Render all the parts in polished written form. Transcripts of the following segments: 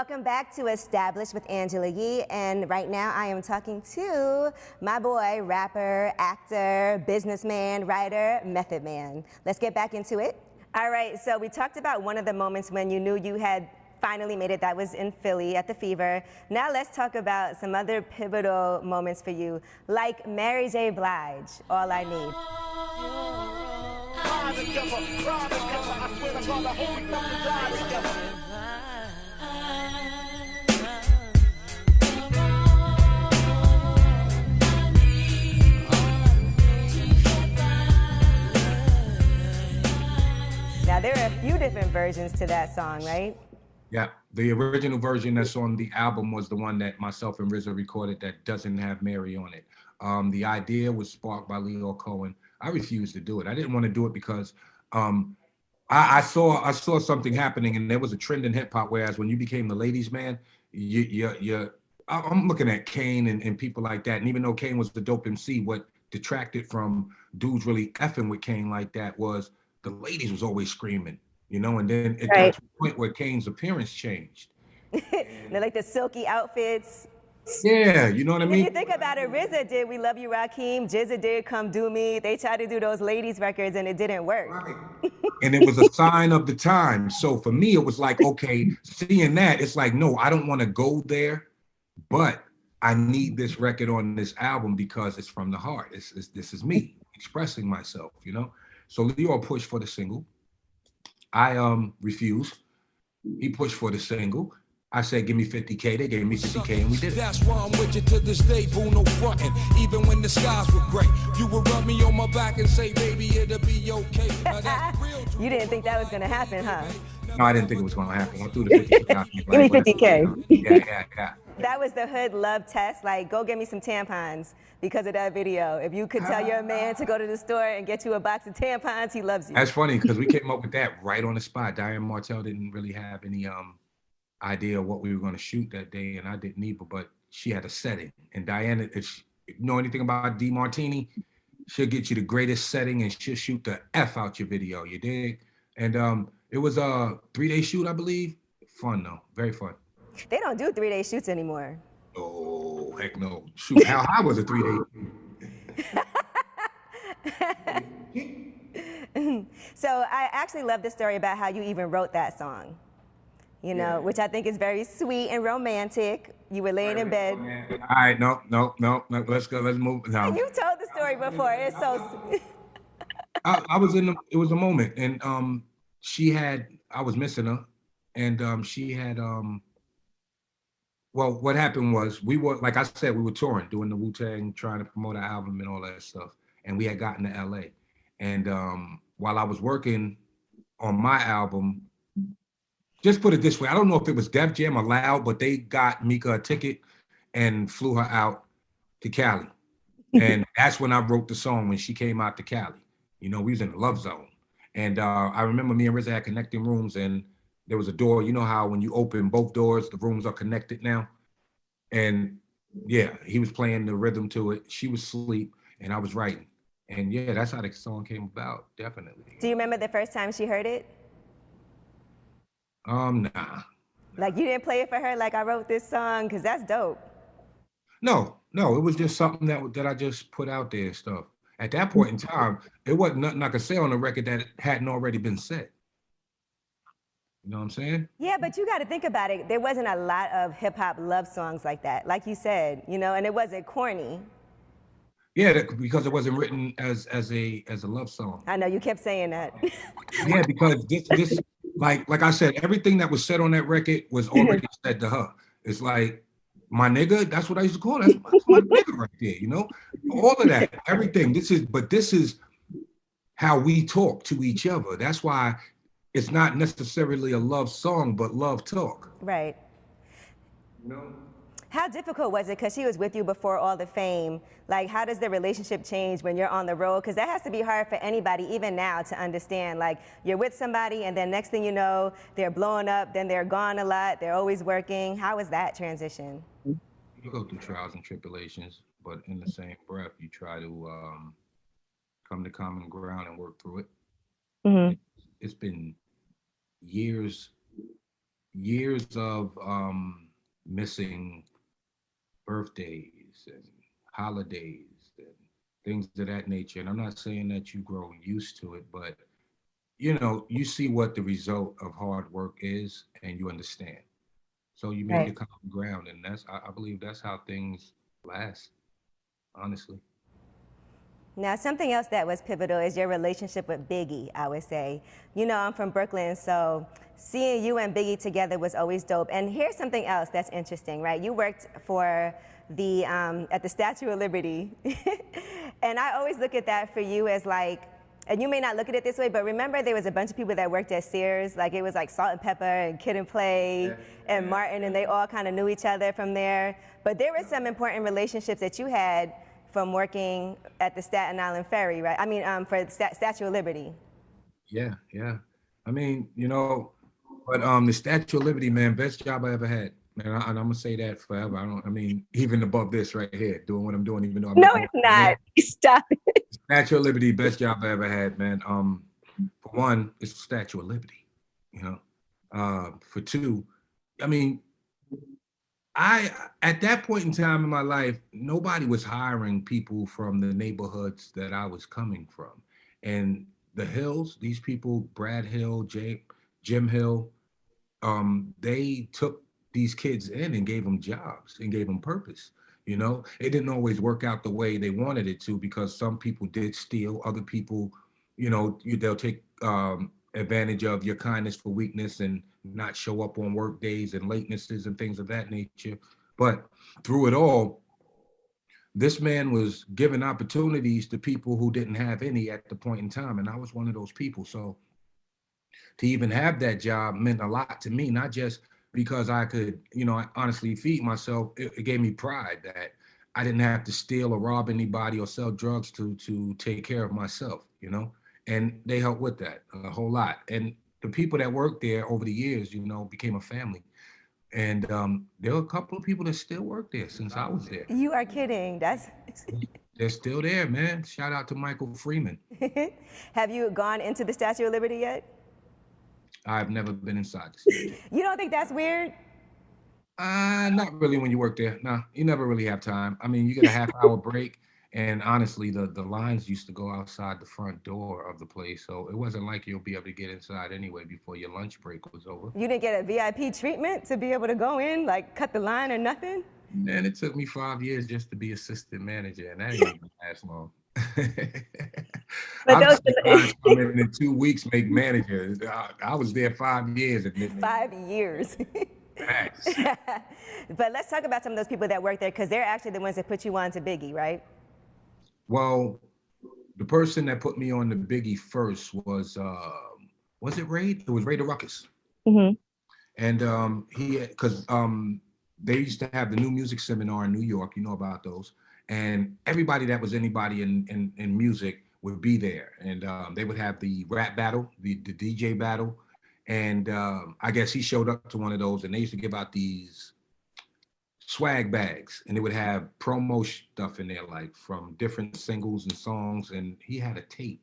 Welcome back to Established with Angela Yee, and right now I am talking to my boy, rapper, actor, businessman, writer, Method Man. Let's get back into it. All right, so we talked about one of the moments when you knew you had finally made it. That was in Philly at the Fever. Now let's talk about some other pivotal moments for you, like Mary J. Blige, All I Need. Now, there are a few different versions to that song, right? Yeah, the original version that's on the album was the one that myself and RZA recorded that doesn't have Mary on it. The idea was sparked by Leo Cohen. I refused to do it. I didn't want to do it because I saw something happening, and there was a trend in hip hop. Whereas when you became the ladies' man, I'm looking at Kane and people like that. And even though Kane was the dope MC, what detracted from dudes really effing with Kane like that was the ladies was always screaming, you know. And then it got to a point where Kane's appearance changed. They're like the silky outfits. Yeah, you know what I mean? If you think about it, RZA did We Love You, Rakim. Jizza did Come Do Me. They tried to do those ladies records and it didn't work. Right. And it was a sign of the time. So for me, it was like, okay, seeing that, it's like, no, I don't want to go there, but I need this record on this album because it's from the heart. This is me expressing myself, you know? So Leo pushed for the single. I refused. He pushed for the single. I said, give me 50K. They gave me 50K and we did it. That's why I'm with you to this day, boo, no frontin'. Even when the skies were gray, you would rub me on my back and say, baby, it'll be okay. You didn't think that was gonna happen, huh? No, I didn't think it was gonna happen. I threw the 50K out. Give me 50K. Yeah. That was the hood love test. Like, go get me some tampons because of that video. If you could tell your man to go to the store and get you a box of tampons, he loves you. That's funny because we came up with that right on the spot. Diane Martell didn't really have any idea of what we were going to shoot that day, and I didn't either, but she had a setting. And Diana, if you know anything about D Martini, she'll get you the greatest setting and she'll shoot the F out your video, you dig? And it was a 3-day shoot, I believe. Fun though, very fun. They don't do 3-day shoots anymore. Oh, heck no. Shoot, how high was a 3-day? So I actually love the story about how you even wrote that song. You know, which I think is very sweet and romantic. You were laying in bed. All right, no. Let's go. Let's move. No. You've told the story before. It's so. I was it was a moment, and I was missing her, and she had well, what happened was we were, like I said, we were touring, doing the Wu-Tang, trying to promote our album and all that stuff, and we had gotten to LA, and while I was working on my album. Just put it this way, I don't know if it was Def Jam or Loud, but they got Mika a ticket and flew her out to Cali. And that's when I wrote the song when she came out to Cali. You know, we was in the love zone. And I remember me and RZA had connecting rooms and there was a door. You know how when you open both doors, the rooms are connected now? And yeah, he was playing the rhythm to it. She was asleep and I was writing. And yeah, that's how the song came about, definitely. Do you remember the first time she heard it? Nah. Like you didn't play it for her like I wrote this song, because that's dope. No, it was just something that I just put out there and stuff. At that point in time, it wasn't nothing I could say on the record that hadn't already been said. You know what I'm saying? Yeah, but you got to think about it. There wasn't a lot of hip hop love songs like that, like you said, you know, and it wasn't corny. Yeah, because it wasn't written as a love song. I know you kept saying that. Yeah, because this like I said, everything that was said on that record was already said to her. It's like, my nigga, that's what I used to call it. That's my nigga right there, you know? All of that, everything. This is how we talk to each other. That's why it's not necessarily a love song, but love talk. Right. You know? How difficult was it? Because she was with you before all the fame. Like, how does the relationship change when you're on the road? Because that has to be hard for anybody, even now, to understand. Like, you're with somebody, and then next thing you know, they're blowing up, then they're gone a lot, they're always working. How was that transition? You go through trials and tribulations, but in the same breath, you try to come to common ground and work through it. Mm-hmm. It's been years years of missing birthdays and holidays and things of that nature. And I'm not saying that you grow used to it, but you know, you see what the result of hard work is and you understand. So you make Right. the common ground, and I believe that's how things last, honestly. Now, something else that was pivotal is your relationship with Biggie, I would say. You know, I'm from Brooklyn, so seeing you and Biggie together was always dope. And here's something else that's interesting, right? You worked for the at the Statue of Liberty, and I always look at that for you as like, and you may not look at it this way, but remember there was a bunch of people that worked at Sears, like it was like Salt and Pepper and Kid and Play and Martin, and they all kind of knew each other from there. But there were some important relationships that you had from working at the Staten Island Ferry, right? I mean, for the Statue of Liberty. Yeah, yeah. I mean, you know, but the Statue of Liberty, man, best job I ever had. Man, and I'm gonna say that forever. I mean, even above this right here, doing what I'm doing, even though I'm No, making it's not. Stop it. Statue of Liberty, best job I ever had, man. For one, it's the Statue of Liberty, you know. For two, I mean, I at that point in time in my life, nobody was hiring people from the neighborhoods that I was coming from. And the Hills, these people, Brad Hill, Jim Hill, they took these kids in and gave them jobs and gave them purpose. You know, it didn't always work out the way they wanted it to because some people did steal, other people, you know, they'll take advantage of your kindness for weakness and not show up on work days and latenesses and things of that nature. But through it all, this man was giving opportunities to people who didn't have any at the point in time. And I was one of those people. So to even have that job meant a lot to me, not just because I could, you know, honestly feed myself. It gave me pride that I didn't have to steal or rob anybody or sell drugs to take care of myself, you know, and they helped with that a whole lot. And the people that worked there over the years, you know, became a family. And there were a couple of people that still work there since I was there. You are kidding. That's. They're still there, man. Shout out to Michael Freeman. Have you gone into the Statue of Liberty yet? I've never been inside the statue. You don't think that's weird? Not really when you work there. No, you never really have time. I mean, you get a half-hour break, and honestly, the lines used to go outside the front door of the place, so it wasn't like you'll be able to get inside anyway before your lunch break was over. You didn't get a VIP treatment to be able to go in, like cut the line or nothing? Man, it took me 5 years just to be assistant manager, and that didn't even last long. But I've those- seen guys come in 2 weeks, make manager. I was there 5 years. 5 years. Facts. But let's talk about some of those people that work there, because they're actually the ones that put you on to Biggie, right? Well, the person that put me on the Biggie first was it Ray? It was Ray the Ruckus. Mm-hmm. And because they used to have the new music seminar in New York, you know about those, and everybody that was anybody in music would be there, and they would have the rap battle, the DJ battle, and I guess he showed up to one of those, and they used to give out these swag bags, and they would have promo stuff in there, like from different singles and songs, and he had a tape,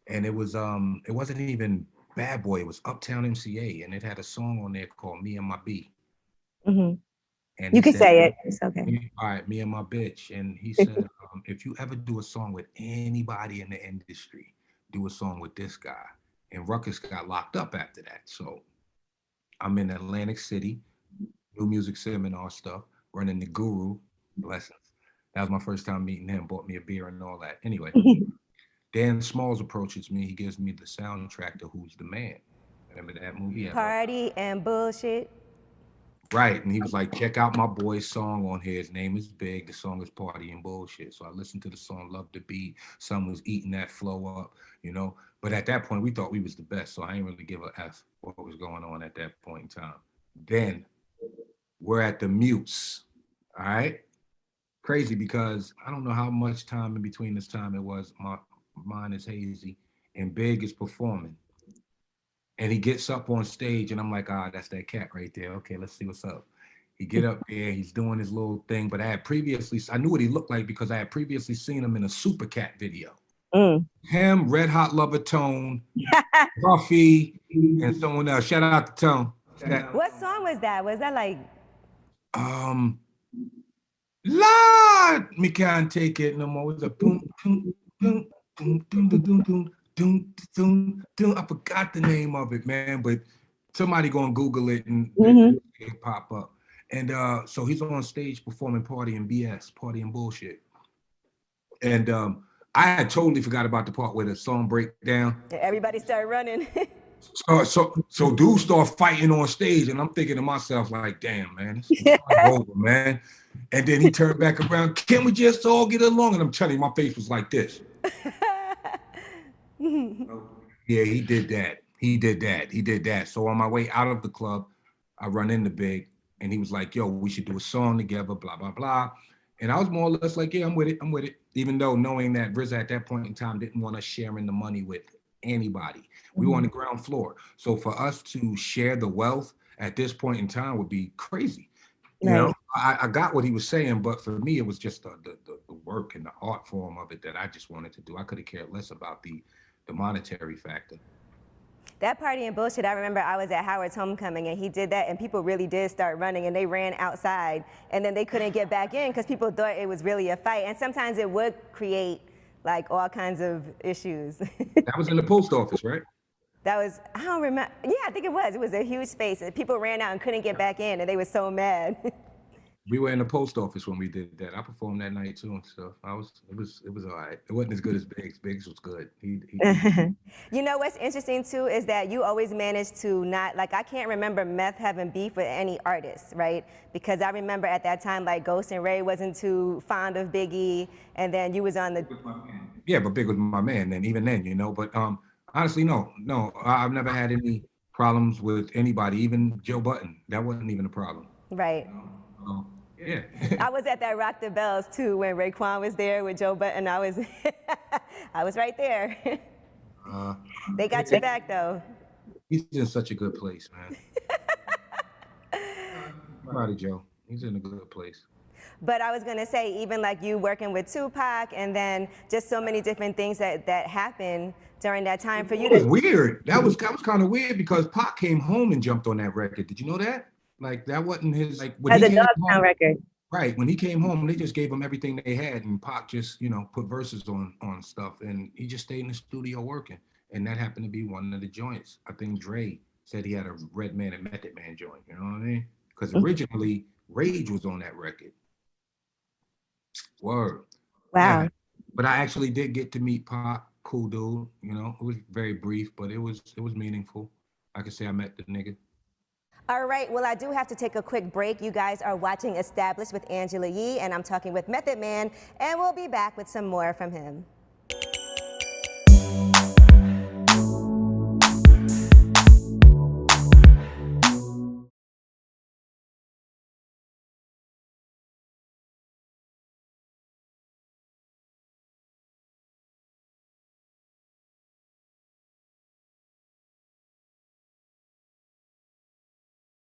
and it wasn't even Bad Boy, it was Uptown MCA, and it had a song on there called Me and My B. Mm-hmm. And you can said, say it. It's okay. All right, Me and My Bitch. And he said, if you ever do a song with anybody in the industry, do a song with this guy. And Ruckus got locked up after that. So I'm in Atlantic City, new music seminar stuff, running the Guru, blessings. That was my first time meeting him, bought me a beer and all that. Anyway, Dan Smalls approaches me. He gives me the soundtrack to Who's the Man. Remember that movie? Party and Bullshit. Right, and he was like, check out my boy's song on here. His name is Big. The song is Party and Bullshit. So I listened to the song, loved the beat. Some was eating that flow up, you know. But at that point, we thought we was the best. So I ain't really give a F what was going on at that point in time. Then we're at the Mutes, all right? Crazy because I don't know how much time in between this time it was. My mind is hazy. And Big is performing. And he gets up on stage, and I'm like, that's that cat right there. Okay, let's see what's up. He get up there, he's doing his little thing, but I knew what he looked like because I had previously seen him in a Super Cat video. Him, Red Hot Lover Tone, Puffy, and someone else. Shout out to Tone. What song was that? Was that like? Lord, me can't take it no more. It's a boom, boom, boom, boom, boom, boom, boom, boom, boom, boom, boom. I forgot the name of it, man, but somebody gonna Google it and it pop up. And so he's on stage performing Party and BS, Party and Bullshit. And I had totally forgot about the part where the song break down. Everybody started running. So dudes start fighting on stage, and I'm thinking to myself, like, damn, man, it's over, man. And then he turned back around, can we just all get along? And I'm telling you, my face was like this. Yeah, he did that. He did that. So on my way out of the club, I run into Big, and he was like, yo, we should do a song together, blah, blah, blah. And I was more or less like, yeah, I'm with it. Even though knowing that RZA at that point in time didn't want us sharing the money with anybody. We were on the ground floor. So for us to share the wealth at this point in time would be crazy. You know, I got what he was saying, but for me, it was just the work and the art form of it that I just wanted to do. I could have cared less about the monetary factor. That Party and Bullshit, I remember I was at Howard's homecoming and he did that and people really did start running and they ran outside and then they couldn't get back in because people thought it was really a fight. And sometimes it would create like all kinds of issues. That was in the post office, right? That was, I don't remember. Yeah, I think it was. It was a huge space and people ran out and couldn't get back in and they were so mad. We were in the post office when we did that. I performed that night too and stuff. It was all right. It wasn't as good as Biggs. Biggs was good. You know what's interesting too is that you always managed to not, like I can't remember Meth having beef with any artists, right? Because I remember at that time like Ghost and Ray wasn't too fond of Biggie and then you was on the... Yeah, but Big was my man and even then, you know, but honestly, no, I've never had any problems with anybody, even Joe Button. That wasn't even a problem. Right. Yeah. I was at that Rock the Bells too when Raekwon was there with Joe Button. I was right there. They got you back though. He's in such a good place, man. Proud of Joe. He's in a good place. But I was gonna say, even like you working with Tupac and then just so many different things that happened during that time for you. It was weird. That was kind of weird because Pac came home and jumped on that record. Did you know that? Like that wasn't his like when as he a Dogtown record. Right. When he came home, they just gave him everything they had and Pac just, you know, put verses on stuff and he just stayed in the studio working. And that happened to be one of the joints. I think Dre said he had a Redman and Method Man joint, you know what I mean? Because originally Rage was on that record. Word. Wow. Yeah. But I actually did get to meet Pac, cool dude, you know. It was very brief, but it was meaningful. I could say I met the nigga. All right, well, I do have to take a quick break. You guys are watching Established with Angela Yee, and I'm talking with Method Man, and we'll be back with some more from him.